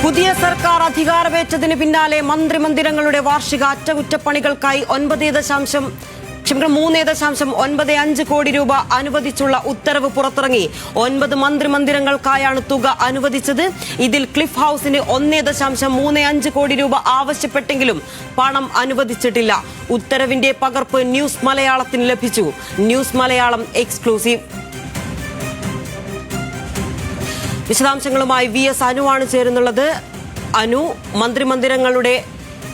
പുതിയ സർക്കാർ അധികാരമേറ്റതിന് പിന്നാലെ മന്ത്രിമന്ദിരങ്ങളുടെ വാർഷിക അറ്റകുറ്റപ്പണികൾക്കായി 3.95 കോടി രൂപ അനുവദിച്ചുള്ള ഉത്തരവ് പുറത്തിറങ്ങി. 9 മന്ത്രിമന്ദിരങ്ങൾക്കായാണ് തുക അനുവദിച്ചത്. ഇതിൽ ക്ലിഫ് ഹൌസിന് 1.35 കോടി രൂപ ആവശ്യപ്പെട്ടെങ്കിലും പണം അനുവദിച്ചിട്ടില്ല. ഉത്തരവിന്റെ പകർപ്പ് ന്യൂസ് മലയാളത്തിന് ലഭിച്ചു. News Malayalam exclusive. വിശദാംശങ്ങളുമായി വി എസ് അനുവാണ് ചേരുന്നുള്ളത്. അനു, മന്ത്രിമന്ദിരങ്ങളുടെ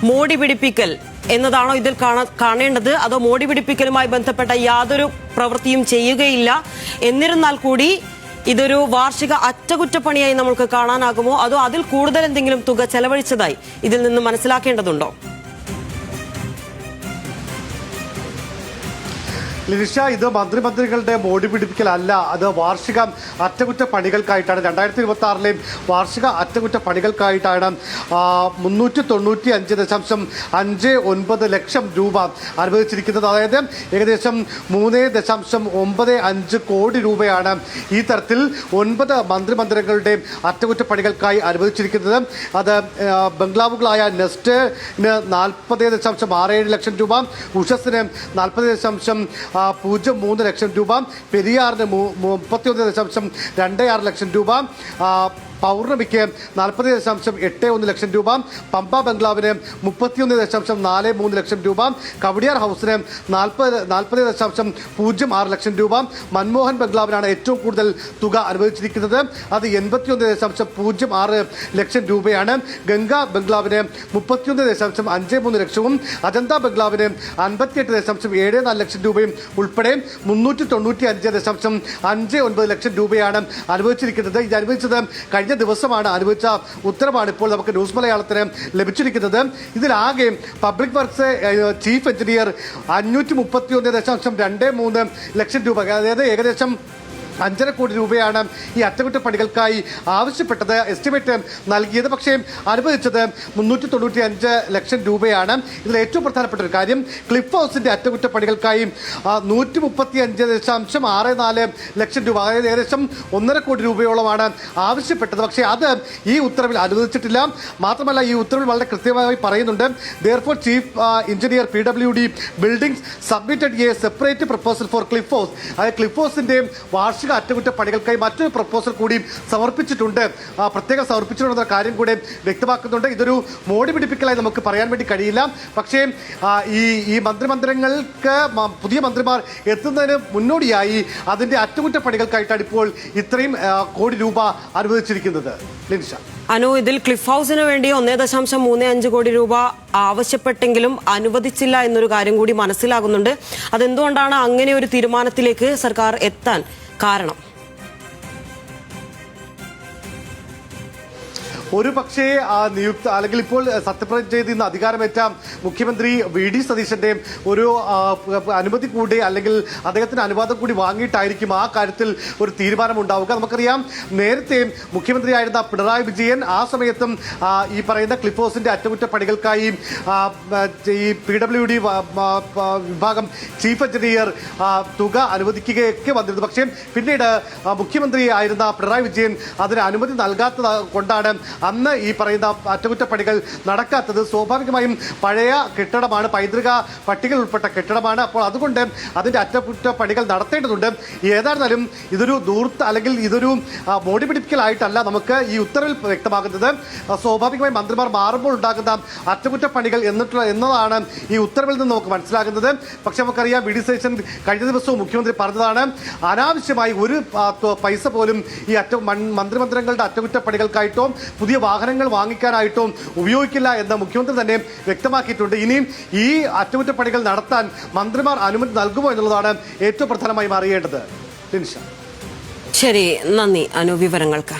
മോടി പിടിപ്പിക്കൽ എന്നതാണോ ഇതിൽ കാണേണ്ടത്, അതോ മോടി പിടിപ്പിക്കലുമായി ബന്ധപ്പെട്ട യാതൊരു പ്രവൃത്തിയും ചെയ്യുകയില്ല, എന്നിരുന്നാൽ കൂടി ഇതൊരു വാർഷിക അറ്റകുറ്റപ്പണിയായി നമുക്ക് കാണാനാകുമോ, അതോ അതിൽ കൂടുതൽ എന്തെങ്കിലും തുക ചെലവഴിച്ചതായി ഇതിൽ നിന്ന് മനസ്സിലാക്കേണ്ടതുണ്ടോ? ലിനിഷ, ഇത് മന്ത്രിമന്ദിരങ്ങളുടെ മോടി പിടിപ്പിക്കലല്ല, അത് വാർഷിക അറ്റകുറ്റപ്പണികൾക്കായിട്ടാണ്. 2026 വാർഷിക അറ്റകുറ്റപ്പണികൾക്കായിട്ടാണ് 395.59 ലക്ഷം രൂപ അനുവദിച്ചിരിക്കുന്നത്. അതായത് ഏകദേശം 3.95 കോടി രൂപയാണ് ഈ തരത്തിൽ 9 മന്ത്രിമന്ദിരങ്ങളുടെ അറ്റകുറ്റപ്പണികൾക്കായി അനുവദിച്ചിരിക്കുന്നത്. അത് ബംഗ്ലാവുകളായ നെസ്റ്റിന് 40.67 ലക്ഷം രൂപ, ഉഷസിന് 40.03 ലക്ഷം രൂപ, പെരിയാറിന് 31.26 ലക്ഷം രൂപ, പൗർണമിക്ക് 40.81 ലക്ഷം രൂപ, പമ്പ ബംഗ്ലാവിന് 31.43 ലക്ഷം രൂപ, കവടിയാർ ഹൗസിന് 40.06 ലക്ഷം രൂപ, മൻമോഹൻ ബംഗ്ലാവിനാണ് ഏറ്റവും കൂടുതൽ തുക അനുവദിച്ചിരിക്കുന്നത്. അത് 81.06 ലക്ഷം രൂപയാണ്. ഗംഗ ബംഗ്ലാവിന് 31.53 ലക്ഷവും, അജന്ത ബംഗ്ലാവിന് 58.74 ലക്ഷം രൂപയും ഉൾപ്പെടെ 395.59 ലക്ഷം രൂപയാണ് അനുവദിച്ചിരിക്കുന്നത്. ഇത് അനുവദിച്ചത് കഴിഞ്ഞ ദിവസമാണ്. അനുവദിച്ച ഉത്തരവാണ് ഇപ്പോൾ നമുക്ക് ന്യൂസ് മലയാളത്തിന് ലഭിച്ചിരിക്കുന്നത്. ഇതിലാകെ പബ്ലിക് വർക്ക്സ് ചീഫ് എഞ്ചിനീയർ 531.23 ലക്ഷം രൂപ, അതായത് ഏകദേശം 5.5 കോടി രൂപയാണ് ഈ അറ്റകുറ്റപ്പണികൾക്കായി ആവശ്യപ്പെട്ടത്, എസ്റ്റിമേറ്റ് നൽകിയത്. പക്ഷേ അനുവദിച്ചത് 395 ലക്ഷം രൂപയാണ്. ഇതിൽ ഏറ്റവും പ്രധാനപ്പെട്ട ഒരു കാര്യം, ക്ലിഫ് ഹൗസിന്റെ അറ്റകുറ്റപ്പണികൾക്കായി 135.64 ലക്ഷം രൂപ, അതായത് ഏകദേശം 1.5 കോടി രൂപയോളമാണ് ആവശ്യപ്പെട്ടത്. പക്ഷേ അത് ഈ ഉത്തരവിൽ അനുവദിച്ചിട്ടില്ല. മാത്രമല്ല, ഈ ഉത്തരവിൽ വളരെ കൃത്യമായി പറയുന്നുണ്ട്, therefore chief engineer PWD buildings submitted A separate proposal four cliff house. അതായത് ക്ലിഫ് ഹൗസിന്റെ വാർഷിക അറ്റകുറ്റപ്പണികൾക്കായി മറ്റൊരു പ്രപ്പോസൽ കൂടി സമർപ്പിച്ചിട്ടുണ്ട്, പ്രത്യേകം സമർപ്പിച്ചിട്ടുണ്ടെന്ന കാര്യം കൂടെ വ്യക്തമാക്കുന്നുണ്ട്. ഇതൊരു മോടി പിടിപ്പിക്കലായി നമുക്ക് പറയാൻ വേണ്ടി കഴിയില്ല. പക്ഷേ ഈ മന്ത്രിമന്ദിരങ്ങൾക്ക് പുതിയ മന്ത്രിമാർ എത്തുന്നതിന് മുന്നോടിയായി അതിന്റെ അറ്റകുറ്റപ്പണികൾക്കായിട്ടാണ് ഇപ്പോൾ ഇത്രയും കോടി രൂപ അനുവദിച്ചിരിക്കുന്നത്. ലിനിഷ, അനു, ഇതിൽ ക്ലിഫ് ഹൗസിന് വേണ്ടി 1.35 കോടി രൂപ ആവശ്യപ്പെട്ടെങ്കിലും അനുവദിച്ചില്ല എന്നൊരു കാര്യം കൂടി മനസ്സിലാകുന്നുണ്ട്. അതെന്തുകൊണ്ടാണ് അങ്ങനെ ഒരു തീരുമാനത്തിലേക്ക് സർക്കാർ എത്താൻ കാരണം? ഒരു പക്ഷേ നിയുക്ത അല്ലെങ്കിൽ ഇപ്പോൾ സത്യപ്രതിജ്ഞ ചെയ്ത് ഇന്ന് അധികാരമേറ്റ മുഖ്യമന്ത്രി VD സതീശന്റെ ഒരു അനുമതി കൂടി അല്ലെങ്കിൽ അദ്ദേഹത്തിന് അനുവാദം കൂടി വാങ്ങിയിട്ടായിരിക്കും ആ കാര്യത്തിൽ ഒരു തീരുമാനമുണ്ടാവുക. നമുക്കറിയാം, നേരത്തെ മുഖ്യമന്ത്രിയായിരുന്ന പിണറായി വിജയൻ ആ സമയത്തും ഈ പറയുന്ന ക്ലിഫ് ഹൗസിന്റെ അറ്റകുറ്റപ്പണികൾക്കായി ഈ PWD വിഭാഗം ചീഫ് എഞ്ചിനീയർ തുക അനുവദിക്കുകയൊക്കെ വന്നിരുന്നു. പക്ഷേ പിന്നീട് മുഖ്യമന്ത്രി ആയിരുന്ന പിണറായി വിജയൻ അതിന് അനുമതി നൽകാത്തത് കൊണ്ടാണ് അന്ന് ഈ പറയുന്ന അറ്റകുറ്റപ്പണികൾ നടക്കാത്തത്. സ്വാഭാവികമായും പഴയ കെട്ടിടമാണ്, പൈതൃക പട്ടികയിൽ ഉൾപ്പെട്ട കെട്ടിടമാണ്. അപ്പോൾ അതുകൊണ്ട് അതിന്റെ അറ്റകുറ്റപ്പണികൾ നടത്തേണ്ടതുണ്ട്. ഏതായിരുന്നാലും ഇതൊരു ദൂർത്ത് അല്ലെങ്കിൽ ഇതൊരു മോടി പിടിപ്പിക്കലായിട്ടല്ല നമുക്ക് ഈ ഉത്തരവിൽ വ്യക്തമാകുന്നത്. സ്വാഭാവികമായും മന്ത്രിമാർ മാറുമ്പോൾ ഉണ്ടാകുന്ന അറ്റകുറ്റപ്പണികൾ എന്നതാണ് ഈ ഉത്തരവിൽ നിന്ന് നമുക്ക് മനസ്സിലാകുന്നത്. പക്ഷെ നമുക്കറിയാം, VD സതീശൻ കഴിഞ്ഞ ദിവസവും മുഖ്യമന്ത്രി പറഞ്ഞതാണ്, അനാവശ്യമായി ഒരു പൈസ പോലും ഈ മന്ത്രിമന്ദിരങ്ങളുടെ അറ്റകുറ്റപ്പണികൾക്കായിട്ടോ പുതിയ വാഹനങ്ങൾ വാങ്ങിക്കാനായിട്ടോ ഉപയോഗിക്കില്ല എന്ന് മുഖ്യമന്ത്രി തന്നെ വ്യക്തമാക്കിയിട്ടുണ്ട്. ഇനിയും ഈ അറ്റകുറ്റപ്പണികൾ നടത്താൻ മന്ത്രിമാർ അനുമതി നൽകുമോ എന്നുള്ളതാണ് ഏറ്റവും പ്രധാനമായും അറിയേണ്ടത്. ശരി, നന്ദി അനു വിവരങ്ങൾക്ക്.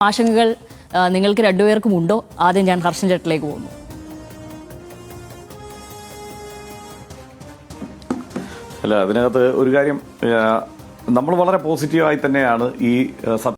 ആശങ്കകൾ നിങ്ങൾക്ക് രണ്ടുപേർക്കും ഉണ്ടോ? ആദ്യം ഞാൻ ഹർഷൻ ചേട്ടനിലേക്ക് പോകുന്നു. അല്ല, അതിനകത്ത് ഒരു കാര്യം, നമ്മൾ വളരെ പോസിറ്റീവായി തന്നെയാണ് ഈ